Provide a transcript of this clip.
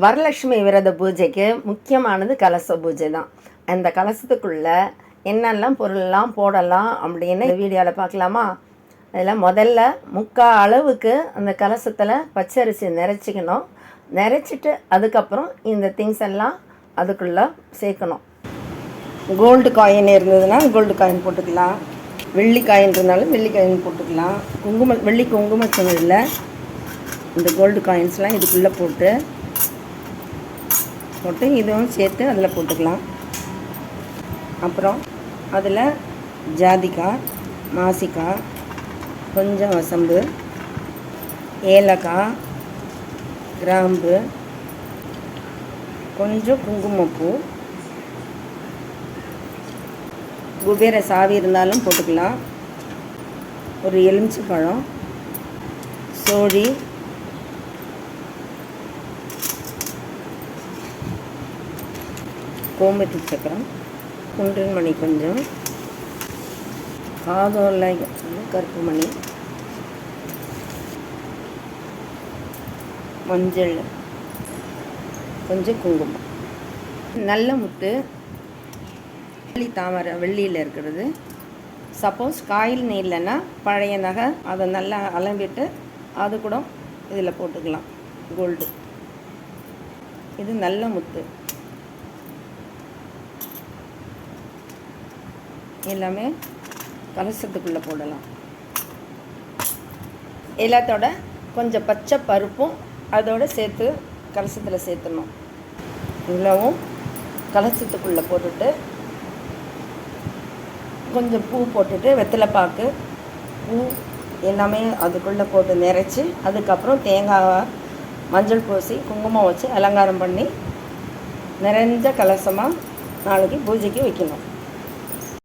வரலட்சுமி விரத பூஜைக்கு முக்கியமானது கலச பூஜை தான். அந்த கலசத்துக்குள்ளே என்னெல்லாம் பொருளெல்லாம் போடலாம் அப்படின்னு வீடியோவில் பார்க்கலாமா? அதில் முதல்ல முக்கால் அளவுக்கு அந்த கலசத்தில் பச்சரிசி நிறச்சிக்கணும். நிறச்சிட்டு அதுக்கப்புறம் இந்த திங்ஸ் எல்லாம் அதுக்குள்ளே சேர்க்கணும். கோல்டு காயின் இருந்ததுன்னா கோல்டு காயின் போட்டுக்கலாம், வெள்ளி காயின் இருந்தாலும் வெள்ளி காயின் போட்டுக்கலாம். வெள்ளி குங்குமச்சமிழில் இந்த கோல்டு காயின்ஸ்லாம் இதுக்குள்ளே போட்டு இதுவும் சேர்த்து அதில் போட்டுக்கலாம். அப்புறம் அதில் ஜாதிக்காய், மாசிக்காய், கொஞ்சம் வசம்பு, ஏலக்காய், கிராம்பு, கொஞ்சம் குங்குமப்பூ, குபேர சாவி இருந்தாலும் போட்டுக்கலாம், ஒரு எலுமிச்சைப்பழம், சோழி, கோம்பட்டி சக்கரம், குன்றின் மணி கொஞ்சம், காதோலை கருப்பு மணி, மஞ்சள், கொஞ்சம் குங்குமம், நல்ல முத்து, வெள்ளி தாமரை வெள்ளியில் இருக்கிறது. சப்போஸ் காயில் இல்லைன்னா பழைய நகை அதை நல்லா அலம்பிட்டு அது கூட இதில் போட்டுக்கலாம். கோல்டு, இது நல்ல முத்து. எல்லாமே கலசத்துக்குள்ளே போடலாம். எல்லாத்தோட கொஞ்சம் பச்சை பருப்பும் அதோடு சேர்த்து கலசத்தில் சேர்த்துடணும். இவ்வளவும் கலசத்துக்குள்ளே போட்டுட்டு கொஞ்சம் பூ போட்டுட்டு வெத்தலைப்பாக்கு பூ எல்லாமே அதுக்குள்ளே போட்டு நிறச்சி அதுக்கப்புறம் தேங்காய் மஞ்சள் பூசி குங்குமம் வச்சு அலங்காரம் பண்ணி நிறைஞ்ச கலசமாக நாளைக்கு பூஜைக்கு வைக்கணும்.